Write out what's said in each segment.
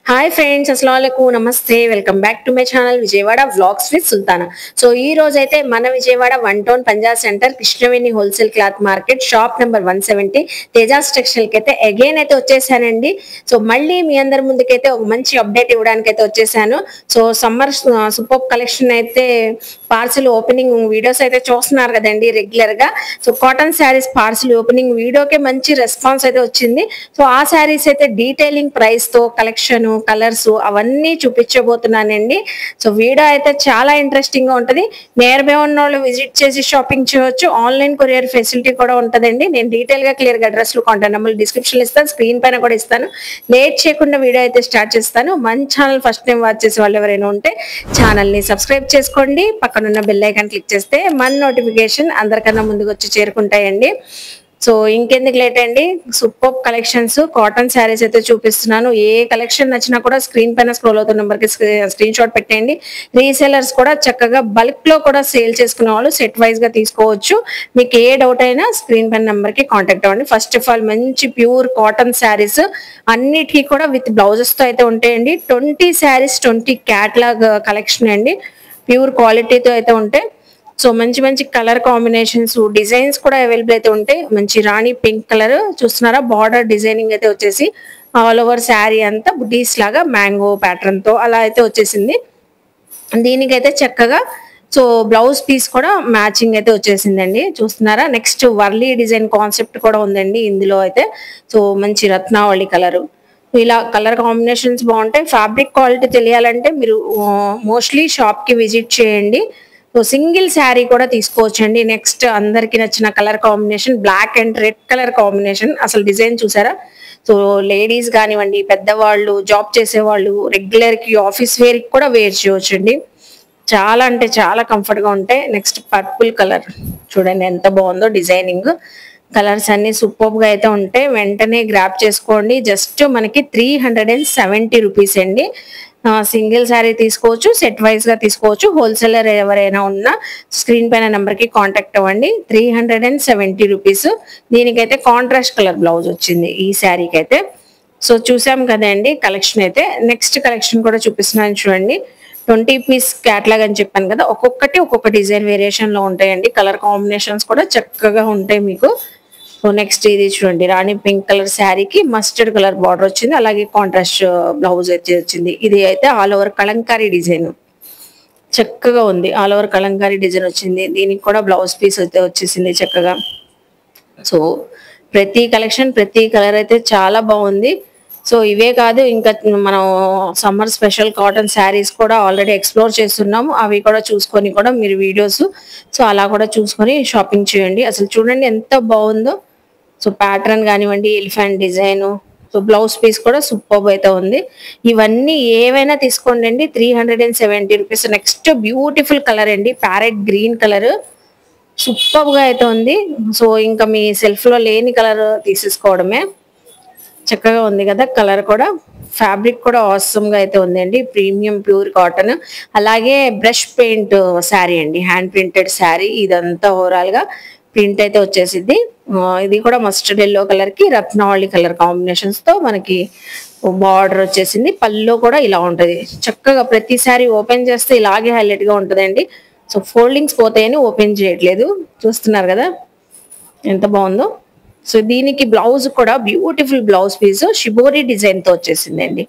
Hi friends, అస్సలాముఅలైకుం, నమస్తే. Welcome back to my channel Vijayawada vlogs with Sultana. So ఈ రోజు అయితే మన Vijayawada one town Punjab centre Krishnaveni wholesale cloth market shop number 170 Tejas textile కి అయితే అగైన్ అయితే వచ్చేసానండి. సో మళ్ళీ మీ అందరి ముందుకైతే ఒక మంచి అప్డేట్ ఇవ్వడానికి అయితే వచ్చేసాను. సో సమ్మర్ సూపర్ కలెక్షన్ అయితే పార్సిల్ ఓపెనింగ్ వీడియోస్ అయితే చూస్తున్నారు కదండి రెగ్యులర్ గా. So cotton sarees parcel opening వీడియోకే మంచి రెస్పాన్స్ అయితే వచ్చింది. సో ఆ శారీస్ అయితే డీటెయిలింగ్ ప్రైస్ తో కలెక్షన్ కలర్స్ అవన్నీ చూపించబోతున్నానండి. సో వీడియో అయితే చాలా ఇంట్రెస్టింగ్ గా ఉంటది. నియర్ బై ఉన్న వాళ్ళు విజిట్ చేసి షాపింగ్ చేయొచ్చు. ఆన్లైన్ కొరియర్ ఫెసిలిటీ కూడా ఉంటదండి. నేను డీటెయిల్ గా క్లియర్ గా అడ్రస్ కాంటాక్ట్ నెంబర్ డిస్క్రిప్షన్ ఇస్తాను, స్క్రీన్ పైన కూడా ఇస్తాను. లేట్ చేయకుండా వీడియో అయితే స్టార్ట్ చేస్తాను. మన ఛానల్ ఫస్ట్ టైం వాచ్ చేసే వాళ్ళు ఎవరైనా ఉంటే ఛానల్ ని సబ్స్క్రైబ్ చేసుకోండి. పక్కనున్న బెల్ ఐకాన్ క్లిక్ చేస్తే మన నోటిఫికేషన్ అందరికన్నా ముందుకు వచ్చి చేరుకుంటాయండి. సో ఇంకెందుకు లేట్ అండి, సూపర్ కలెక్షన్స్ కాటన్ శారీస్ అయితే చూపిస్తున్నాను. ఏ కలెక్షన్ నచ్చినా కూడా స్క్రీన్ పైన స్క్రోల్ అవుతున్న నెంబర్ కి స్క్రీన్ షాట్ పెట్టండి. రీసెలర్స్ కూడా చక్కగా బల్క్ లో కూడా సేల్ చేసుకునే వాళ్ళు సెట్ వైజ్ గా తీసుకోవచ్చు. మీకు ఏ డౌట్ అయినా స్క్రీన్ పైన నెంబర్ కి కాంటాక్ట్ అవ్వండి. ఫస్ట్ ఆఫ్ ఆల్ మంచి ప్యూర్ కాటన్ శారీస్ అన్నిటికీ కూడా విత్ బ్లౌజెస్ తో అయితే ఉంటాయండి. 20 శారీస్ 20 క్యాటలాగ్ కలెక్షన్ అండి. ప్యూర్ క్వాలిటీతో అయితే ఉంటాయి. సో మంచి మంచి కలర్ కాంబినేషన్స్ డిజైన్స్ కూడా అవైలబుల్ అయితే ఉంటాయి. మంచి రాణి పింక్ కలర్ చూస్తున్నారా, బార్డర్ డిజైనింగ్ అయితే వచ్చేసి ఆల్ ఓవర్ శారీ అంతా బుటీస్ లాగా మ్యాంగో ప్యాటర్న్ తో అలా అయితే వచ్చేసింది. దీనికైతే చక్కగా సో బ్లౌజ్ పీస్ కూడా మ్యాచింగ్ అయితే వచ్చేసిందండి. చూస్తున్నారా, నెక్స్ట్ వర్లీ డిజైన్ కాన్సెప్ట్ కూడా ఉందండి ఇందులో అయితే. సో మంచి రత్నావళి కలర్, ఇలా కలర్ కాంబినేషన్స్ బాగుంటాయి. ఫ్యాబ్రిక్ క్వాలిటీ తెలియాలంటే మీరు మోస్ట్లీ షాప్ కి విజిట్ చేయండి. సో సింగిల్ శారీ కూడా తీసుకోవచ్చండి. నెక్స్ట్ అందరికి నచ్చిన colour combination black and red colour combination. అసలు డిజైన్ చూసారా. సో లేడీస్ కానివ్వండి, పెద్దవాళ్ళు, జాబ్ చేసేవాళ్ళు, రెగ్యులర్ కి ఆఫీస్ వేర్ కి కూడా వేర్ చేయవచ్చండి. చాలా అంటే చాలా కంఫర్ట్ గా ఉంటాయి. నెక్స్ట్ పర్పుల్ కలర్ చూడండి ఎంత బాగుందో డిజైనింగ్. కలర్స్ అన్ని సూపర్ గా అయితే ఉంటాయి. వెంటనే గ్రాప్ చేసుకోండి. జస్ట్ మనకి 370 రూపీస్ అండి. సింగిల్ శారీ తీసుకోవచ్చు, సెట్ వైజ్ గా తీసుకోవచ్చు. హోల్సేలర్ ఎవరైనా ఉన్నా స్క్రీన్ పైన నెంబర్ కి కాంటాక్ట్ అవ్వండి. 370 రూపీస్. దీనికైతే కాంట్రాస్ట్ కలర్ బ్లౌజ్ వచ్చింది ఈ శారీకి అయితే. సో చూసాం కదండి కలెక్షన్ అయితే. నెక్స్ట్ కలెక్షన్ కూడా చూపిస్తున్నాను చూడండి. 20 పీస్ క్యాట్లాగ్ అని చెప్పాను కదా, ఒక్కొక్కటి ఒక్కొక్క డిజైన్ వేరియేషన్ లో ఉంటాయండి. కలర్ కాంబినేషన్స్ కూడా చక్కగా ఉంటాయి మీకు. సో నెక్స్ట్ ఇది చూడండి, రాణి పింక్ కలర్ శారీకి మస్టర్డ్ కలర్ బార్డర్ వచ్చింది. అలాగే కాంట్రాస్ట్ బ్లౌజ్ అయితే వచ్చింది. ఇది అయితే ఆల్ ఓవర్ కలంకారీ డిజైన్ చక్కగా ఉంది. ఆల్ ఓవర్ కలంకారీ డిజైన్ వచ్చింది. దీనికి కూడా బ్లౌజ్ పీస్ అయితే వచ్చేసింది చక్కగా. సో ప్రతి కలెక్షన్ ప్రతి కలర్ అయితే చాలా బాగుంది. సో ఇవే కాదు, ఇంకా మనం సమ్మర్ స్పెషల్ కాటన్ శారీస్ కూడా ఆల్రెడీ ఎక్స్ప్లోర్ చేస్తున్నాము. అవి కూడా చూసుకొని కూడా మీరు వీడియోస్ సో అలా కూడా చూసుకొని షాపింగ్ చేయండి. అసలు చూడండి ఎంత బాగుందో. సో ప్యాటర్న్ కానివ్వండి, elephant design, so blouse piece కూడా సూపర్ అయితే ఉంది. ఇవన్నీ ఏవైనా తీసుకోండి అండి. 370 రూపీస్. నెక్స్ట్ బ్యూటిఫుల్ కలర్ అండి, ప్యారెట్ గ్రీన్ కలర్ సూపర్ గా అయితే ఉంది. సో ఇంకా మీ సెల్ఫ్ లో లేని కలర్ తీసేసుకోవడమే. చక్కగా ఉంది కదా కలర్ కూడా. ఫ్యాబ్రిక్ కూడా ఆసమ్ గా అయితే ఉందండి. Premium pure cotton. అలాగే బ్రష్ పెయింట్ శారీ అండి, హ్యాండ్ ప్రింటెడ్ శారీ. ఇదంతా ఓవరాల్ గా ప్రింట్ అయితే వచ్చేసింది. ఇది కూడా మస్టర్డ్ ఎల్లో కలర్ కి రత్నావళి కలర్ కాంబినేషన్స్ తో మనకి బార్డర్ వచ్చేసింది. పళ్ళు కూడా ఇలా ఉంటది. చక్కగా ప్రతి శారీ ఓపెన్ చేస్తే ఇలాగే హైలైట్ గా ఉంటదండి. సో ఫోల్డింగ్స్ పోతాయని ఓపెన్ చేయట్లేదు. చూస్తున్నారు కదా ఎంత బాగుందో. సో దీనికి బ్లౌజ్ కూడా beautiful blouse piece shibori design తో వచ్చేసిందండి.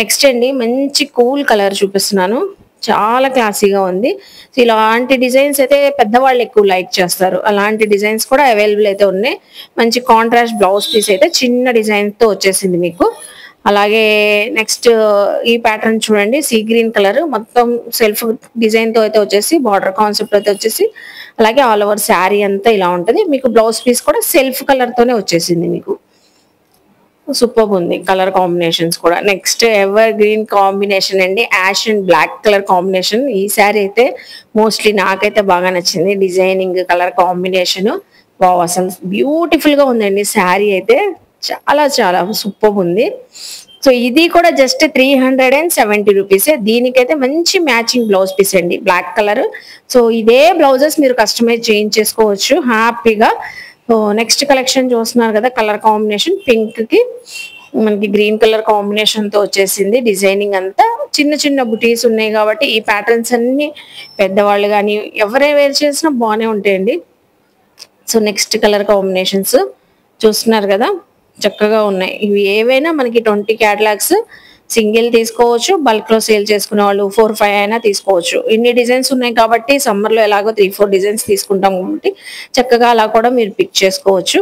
నెక్స్ట్ అండి మంచి కూల్ కలర్ చూపిస్తున్నాను. చాలా క్లాసీగా ఉంది. సో ఇలాంటి డిజైన్స్ అయితే పెద్దవాళ్ళు ఎక్కువ లైక్ చేస్తారు. అలాంటి డిజైన్స్ కూడా అవైలబుల్ అయితే ఉన్నాయి. మంచి కాంట్రాస్ట్ బ్లౌజ్ పీస్ అయితే చిన్న డిజైన్ తో వచ్చేసింది మీకు. అలాగే నెక్స్ట్ ఈ ప్యాటర్న్ చూడండి, సీ గ్రీన్ కలర్ మొత్తం సెల్ఫ్ డిజైన్ తో అయితే వచ్చేసి బార్డర్ కాన్సెప్ట్ అయితే వచ్చేసి అలాగే ఆల్ ఓవర్ శారీ అంతా ఇలా ఉంటది. మీకు బ్లౌజ్ పీస్ కూడా సెల్ఫ్ కలర్ తోనే వచ్చేసింది మీకు. సూపర్ ఉంది కలర్ కాంబినేషన్స్ కూడా. నెక్స్ట్ ఎవర్ గ్రీన్ కాంబినేషన్ అండి, ash and black colour combination. ఈ శారీ అయితే మోస్ట్లీ నాకైతే బాగా నచ్చింది. డిజైనింగ్ కలర్ కాంబినేషన్ వావ్, అసలు బ్యూటిఫుల్ గా ఉందండి శారీ అయితే. చాలా చాలా సూపర్ ఉంది. సో ఇది కూడా జస్ట్ 370 రూపీసే. దీనికైతే మంచి మ్యాచింగ్ బ్లౌజ్ పీస్ అండి, బ్లాక్ కలర్. సో ఇదే బ్లౌజెస్ మీరు కస్టమైజ్ చేయించేసుకోవచ్చు హ్యాపీగా. సో నెక్స్ట్ కలెక్షన్ చూస్తున్నారు కదా, కలర్ కాంబినేషన్ పింక్ కి మనకి గ్రీన్ కలర్ కాంబినేషన్ తో వచ్చేసింది. డిజైనింగ్ అంతా చిన్న చిన్న బుటీస్ ఉన్నాయి కాబట్టి ఈ ప్యాటర్న్స్ అన్ని పెద్దవాళ్ళు కానీ ఎవరే వేర్ చేసినా బాగానే ఉంటాయండి. సో నెక్స్ట్ కలర్ కాంబినేషన్స్ చూస్తున్నారు కదా, చక్కగా ఉన్నాయి. ఇవి ఏవైనా మనకి 20 క్యాటలాగ్స్ సింగిల్ తీసుకోవచ్చు, బల్క్ లో సేల్ చేసుకునే వాళ్ళు 4-5 అయినా తీసుకోవచ్చు. ఇన్ని డిజైన్స్ ఉన్నాయి కాబట్టి సమ్మర్ లో ఎలాగో 3-4 డిజైన్స్ తీసుకుంటాం కాబట్టి చక్కగా అలా కూడా మీరు పిక్ చేసుకోవచ్చు.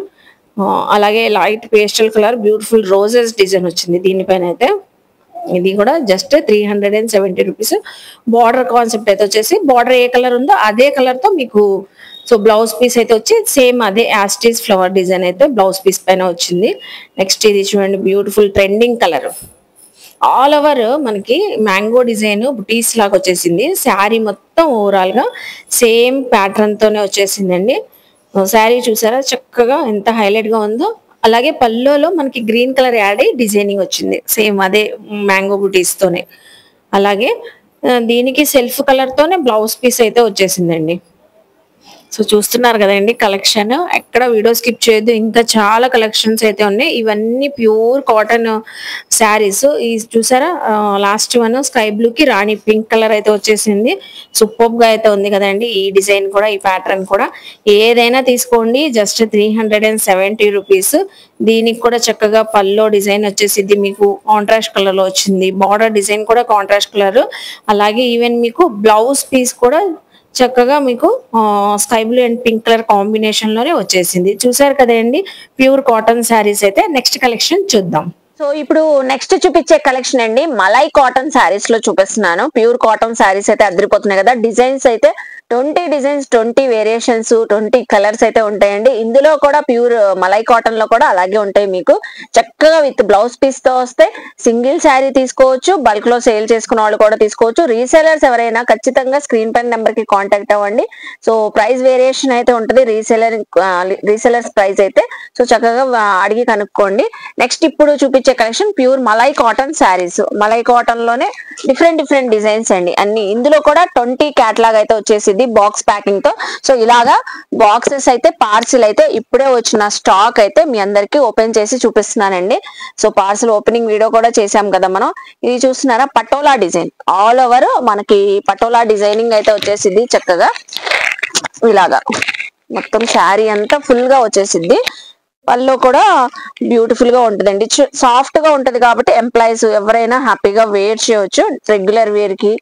అలాగే light pastel colour beautiful roses design వచ్చింది దీనిపైన అయితే. ఇది కూడా జస్ట్ 370 రూపీస్. బార్డర్ కాన్సెప్ట్ అయితే వచ్చేసి బార్డర్ ఏ కలర్ ఉందో అదే కలర్ తో మీకు సో బ్లౌజ్ పీస్ అయితే వచ్చి సేమ్ అదే యాస్టీస్ ఫ్లవర్ డిజైన్ అయితే బ్లౌజ్ పీస్ పైన వచ్చింది. నెక్స్ట్ ఇది చూడండి, beautiful trending colour. All over మనకి మ్యాంగో డిజైన్ బుటీస్ లాగా వచ్చేసింది. శారీ మొత్తం ఓవరాల్ గా సేమ్ ప్యాటర్న్ తోనే వచ్చేసిందండి. శారీ చూసారా చక్కగా ఎంత హైలైట్ గా ఉందో. అలాగే పల్లోలో మనకి గ్రీన్ కలర్ యాడ్ అయ్యి డిజైనింగ్ వచ్చింది సేమ్ అదే మ్యాంగో బుటీస్ తోనే. అలాగే దీనికి సెల్ఫ్ కలర్ తోనే బ్లౌజ్ పీస్ అయితే వచ్చేసిందండి. సో చూస్తున్నారు కదండి కలెక్షన్, ఎక్కడ వీడియో స్కిప్ చేయొద్దు. ఇంకా చాలా కలెక్షన్స్ అయితే ఉన్నాయి. ఇవన్నీ ప్యూర్ కాటన్ శారీస్. ఈ చూసారా లాస్ట్ వన్ స్కై బ్లూ కి రాణి పింక్ కలర్ అయితే వచ్చేసింది. సూపర్ గా అయితే ఉంది కదండి ఈ డిజైన్ కూడా, ఈ ప్యాటర్న్ కూడా. ఏదైనా తీసుకోండి జస్ట్ 370 రూపీస్. దీనికి కూడా చక్కగా పల్లో డిజైన్ వచ్చేసింది మీకు కాంట్రాస్ట్ కలర్ లో వచ్చింది. బార్డర్ డిజైన్ కూడా కాంట్రాస్ట్ కలర్. అలాగే ఈవెన్ మీకు బ్లౌజ్ పీస్ కూడా చక్కగా మీకు sky blue and pink colour combination లోనే వచ్చేసింది. చూసారు కదండి ప్యూర్ కాటన్ శారీస్ అయితే. నెక్స్ట్ కలెక్షన్ చూద్దాం. సో ఇప్పుడు నెక్స్ట్ చూపించే కలెక్షన్ అండి మలై కాటన్ శారీస్ లో చూపిస్తున్నాను. ప్యూర్ కాటన్ శారీస్ అయితే అదిరిపోతున్నాయి కదా. డిజైన్స్ అయితే 20 డిజైన్స్, 20 వేరియేషన్స్, 20 కలర్స్ అయితే ఉంటాయండి. ఇందులో కూడా ప్యూర్ మలై కాటన్ లో కూడా అలాగే ఉంటాయి. మీకు చక్కగా విత్ బ్లౌజ్ పీస్ తో వస్తే సింగిల్ శారీ తీసుకోవచ్చు, బల్క్ లో సేల్ చేసుకున్న వాళ్ళు కూడా తీసుకోవచ్చు. రీసేలర్స్ ఎవరైనా ఖచ్చితంగా స్క్రీన్ పైన నెంబర్ కి కాంటాక్ట్ అవ్వండి. సో ప్రైస్ వేరియేషన్ అయితే ఉంటుంది రీసేలర్స్ ప్రైస్ అయితే. సో చక్కగా అడిగి కనుక్కోండి. నెక్స్ట్ ఇప్పుడు చూపించే collection pure malai cotton saris. Malai cotton లోనే డిఫరెంట్ డిజైన్స్ అండి అన్ని. ఇందులో కూడా 20 క్యాటలాగ్ అయితే వచ్చేసి బాక్స్ ప్యాకింగ్ తో. సో ఇలాగా బాక్సెస్ అయితే పార్సిల్ అయితే ఇప్పుడే వచ్చిన స్టాక్ అయితే మీ అందరికి ఓపెన్ చేసి చూపిస్తున్నానండి. సో పార్సిల్ ఓపెనింగ్ వీడియో కూడా చేసాం కదా మనం. ఇది చూస్తున్నారా పటోలా డిజైన్. ఆల్ ఓవర్ మనకి పటోలా డిజైనింగ్ అయితే వచ్చేసింది చక్కగా. ఇలాగా మొత్తం శారీ అంతా ఫుల్ గా వచ్చేసింది. పళ్ళు కూడా బ్యూటిఫుల్ గా ఉంటదండి. సాఫ్ట్ గా ఉంటది కాబట్టి ఎంప్లాయీస్ ఎవరైనా హ్యాపీగా వేర్ చేయొచ్చు. రెగ్యులర్ వేర్ కి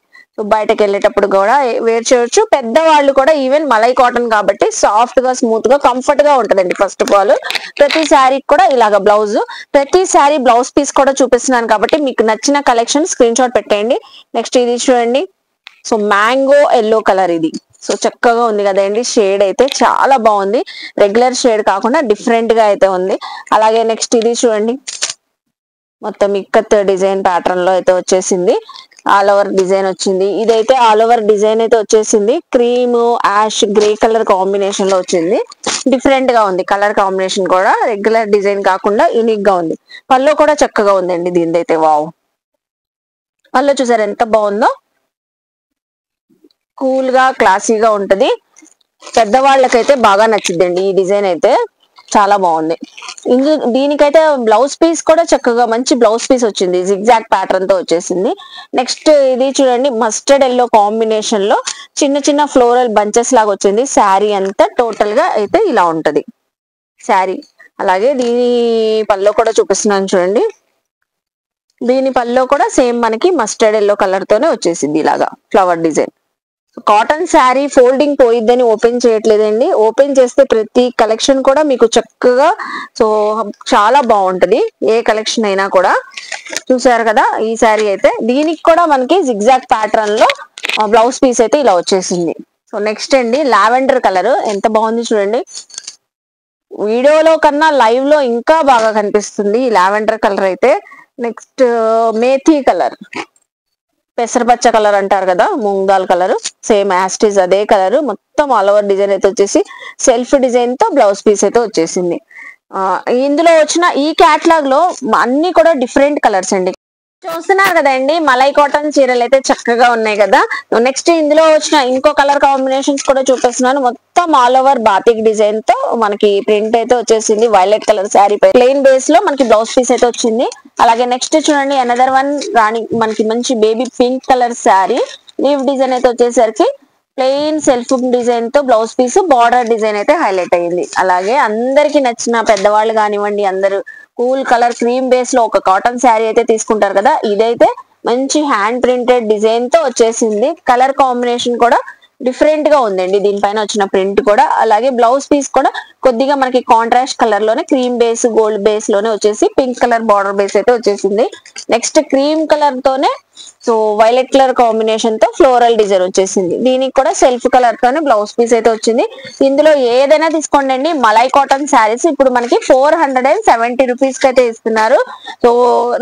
బయటకు వెళ్ళేటప్పుడు కూడా వేర్ చేయొచ్చు. పెద్దవాళ్ళు కూడా ఈవెన్ మలై కాటన్ కాబట్టి సాఫ్ట్ గా స్మూత్ గా కంఫర్ట్ గా ఉంటదండి. ఫస్ట్ ఆఫ్ ఆల్ ప్రతి శారీకి కూడా ఇలాగ బ్లౌజ్, ప్రతి శారీ బ్లౌజ్ పీస్ కూడా చూపిస్తున్నాను కాబట్టి మీకు నచ్చిన కలెక్షన్ స్క్రీన్ షాట్ పెట్టేయండి. నెక్స్ట్ ఇది చూడండి. సో మ్యాంగో ఎల్లో కలర్ ఇది. సో చక్కగా ఉంది కదండి. షేడ్ అయితే చాలా బాగుంది. రెగ్యులర్ షేడ్ కాకుండా డిఫరెంట్ గా అయితే ఉంది. అలాగే నెక్స్ట్ ఇది చూడండి, మొత్తం ఇక్కత్ డిజైన్ ప్యాటర్న్ లో అయితే వచ్చేసింది. ఆల్ ఓవర్ డిజైన్ వచ్చింది. ఇదైతే ఆల్ ఓవర్ డిజైన్ అయితే వచ్చేసింది. Cream ash grey colour combination లో వచ్చింది. డిఫరెంట్ గా ఉంది కలర్ కాంబినేషన్ కూడా. రెగ్యులర్ డిజైన్ కాకుండా యూనిక్ గా ఉంది. పళ్ళు కూడా చక్కగా ఉందండి దీనిదైతే. వావ్, పళ్ళు చూసారు ఎంత బాగుందో. కూల్ గా క్లాసీగా ఉంటది. పెద్దవాళ్ళకైతే బాగా నచ్చిందండి ఈ డిజైన్ అయితే. చాలా బాగుంది. దీనికైతే బ్లౌజ్ పీస్ కూడా చక్కగా మంచి బ్లౌజ్ పీస్ వచ్చింది. జిగ్జాగ్ ప్యాటర్న్ తో వచ్చేసింది. నెక్స్ట్ ఇది చూడండి, మస్టర్డ్ ఎల్లో కాంబినేషన్ లో చిన్న చిన్న ఫ్లోరల్ బంచెస్ లాగా వచ్చింది. శారీ అంతా టోటల్ గా అయితే ఇలా ఉంటది శారీ. అలాగే దీని పల్లో కూడా చూపిస్తున్నాను చూడండి. దీని పల్లో కూడా సేమ్ మనకి మస్టర్డ్ ఎల్లో కలర్ తోనే వచ్చేసింది ఇలాగా flower design. Cotton sari folding పోయిద్దని ఓపెన్ చేయట్లేదండి. ఓపెన్ చేస్తే ప్రతి కలెక్షన్ కూడా మీకు చక్కగా సో చాలా బాగుంటది. ఏ కలెక్షన్ అయినా కూడా. చూసారు కదా ఈ శారీ అయితే. దీనికి కూడా మనకి జిగ్జాగ్ ప్యాటర్న్ లో బ్లౌజ్ పీస్ అయితే ఇలా వచ్చేసింది. సో నెక్స్ట్ అండి లావెండర్ కలర్. ఎంత బాగుంది చూడండి. వీడియోలో కన్నా లైవ్ లో ఇంకా బాగా కనిపిస్తుంది ఈ లావెండర్ కలర్ అయితే. నెక్స్ట్ మేథీ కలర్, పెసరపచ్చ కలర్ అంటారు కదా, మూంగ్ దాల్ కలర్. సేమ్ యాస్టీస్ అదే కలర్. మొత్తం ఆల్ ఓవర్ డిజైన్ అయితే వచ్చేసి సెల్ఫ్ డిజైన్ తో బ్లౌజ్ పీస్ అయితే వచ్చేసింది. ఇందులో వచ్చిన ఈ క్యాటలాగ్ లో అన్ని కూడా డిఫరెంట్ కలర్స్ అండి. చూస్తున్నారు కదండి, మలై కాటన్ చీరలు అయితే చక్కగా ఉన్నాయి కదా. నెక్స్ట్ ఇందులో వచ్చిన ఇంకో కలర్ కాంబినేషన్స్ కూడా చూపిస్తున్నాను. మొత్తం ఆల్ ఓవర్ బాతిక్ డిజైన్ తో మనకి ప్రింట్ అయితే వచ్చేసింది. వైలెట్ కలర్ శారీ పై ప్లెయిన్ బేస్ లో మనకి బ్లౌజ్ పీస్ అయితే వచ్చింది. అలాగే నెక్స్ట్ చూడండి, అనదర్ వన్ రాణి మనకి మంచి baby pink colour sari. Leave design అయితే వచ్చేసరికి ప్లెయిన్ సెల్ఫ్ డిజైన్ తో బ్లౌజ్ పీస్ బార్డర్ డిజైన్ అయితే హైలైట్ అయ్యింది. అలాగే అందరికి నచ్చిన పెద్దవాళ్ళు కానివ్వండి, అందరూ కూల్ కలర్ క్రీమ్ బేస్ లో ఒక కాటన్ శారీ అయితే తీసుకుంటారు కదా. ఇదైతే మంచి హ్యాండ్ ప్రింటెడ్ డిజైన్ తో వచ్చేసింది. కలర్ కాంబినేషన్ కూడా డిఫరెంట్ గా ఉందండి దీనిపైన వచ్చిన ప్రింట్ కూడా. అలాగే బ్లౌజ్ పీస్ కూడా కొద్దిగా మనకి కాంట్రాస్ట్ కలర్ లోనే క్రీమ్ బేస్ గోల్డ్ బేస్ లోనే వచ్చేసి పింక్ కలర్ బార్డర్ బేస్ అయితే వచ్చేసింది. నెక్స్ట్ క్రీమ్ కలర్ తోనే సో వైలెట్ కలర్ కాంబినేషన్ తో ఫ్లోరల్ డిజైన్ వచ్చేసింది. దీనికి కూడా సెల్ఫ్ కలర్ తోనే బ్లౌజ్ పీస్ అయితే వచ్చింది. ఇందులో ఏదైనా తీసుకోండి, మలై కాటన్ శారీస్ ఇప్పుడు మనకి 470 రూపీస్ కి అయితే ఇస్తున్నారు. సో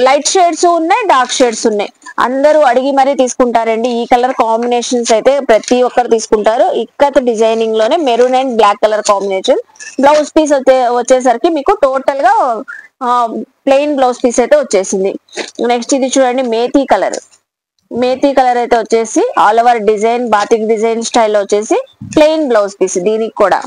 లైట్ షేడ్స్ ఉన్నాయి, డార్క్ షేడ్స్ ఉన్నాయి. అందరూ అడిగి మరీ తీసుకుంటారండి. ఈ కలర్ కాంబినేషన్స్ అయితే ప్రతి ఒక్కరు తీసుకుంటారు. ఇక్కత డిజైనింగ్ లోనే maroon and black colour combination. Blouse piece వచ్చేసరికి మీకు టోటల్ గా ప్లెయిన్ బ్లౌజ్ పీస్ అయితే వచ్చేసింది. నెక్స్ట్ ఇది చూడండి, మేతీ కలర్ అయితే వచ్చేసి all over design batik design స్టైల్లో వచ్చేసి ప్లెయిన్ బ్లౌజ్ పీస్. దీనికి కూడా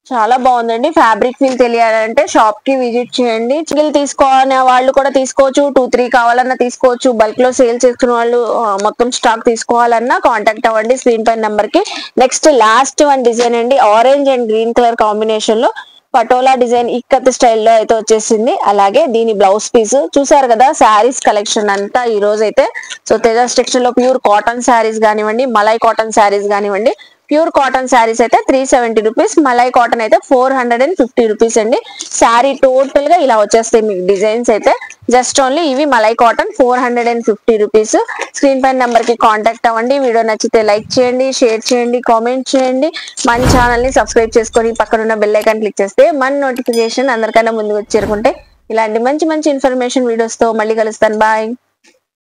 చాలా బాగుందండి. ఫ్యాబ్రిక్ ఫీల్ తెలియాలంటే షాప్ కి విజిట్ చేయండి. సింగిల్ తీసుకోవాలనే వాళ్ళు కూడా తీసుకోవచ్చు, 2-3 కావాలన్నా తీసుకోవచ్చు. బల్క్ లో సేల్ చేసుకున్న వాళ్ళు మొత్తం స్టాక్ తీసుకోవాలన్నా కాంటాక్ట్ అవ్వండి స్క్రీన్ పైన నెంబర్ కి. నెక్స్ట్ లాస్ట్ వన్ డిజైన్ అండి, orange and green colour combination లో పటోలా డిజైన్ ఇక్కత్ స్టైల్లో అయితే వచ్చేసింది. అలాగే దీని బ్లౌజ్ పీస్ చూసారు కదా. శారీస్ కలెక్షన్ అంతా ఈ రోజు అయితే సో తేజాస్ టెక్స్టైల్ లో ప్యూర్ కాటన్ శారీస్ కానివ్వండి, మలై కాటన్ శారీస్ కానివ్వండి. ప్యూర్ కాటన్ శారీస్ అయితే 370 రూపీస్, మలై కాటన్ అయితే 450 రూపీస్ అండి. శారీ టోటల్ గా ఇలా వచ్చేస్తాయి మీకు డిజైన్స్ అయితే. జస్ట్ ఓన్లీ ఇవి మలై కాటన్ 450 రూపీస్. స్క్రీన్ పైన నెంబర్ కి కాంటాక్ట్ అవ్వండి. వీడియో నచ్చితే లైక్ చేయండి, షేర్ చేయండి, కామెంట్ చేయండి. మన ఛానల్ ని సబ్స్క్రైబ్ చేసుకొని పక్కనున్న బెల్ ఐకాన్ క్లిక్ చేస్తే మన నోటిఫికేషన్ అందరికన్నా ముందుకు చేరుకుంటే ఇలాంటి మంచి మంచి ఇన్ఫర్మేషన్ వీడియోస్ తో మళ్ళీ కలుస్తాను. బాయ్.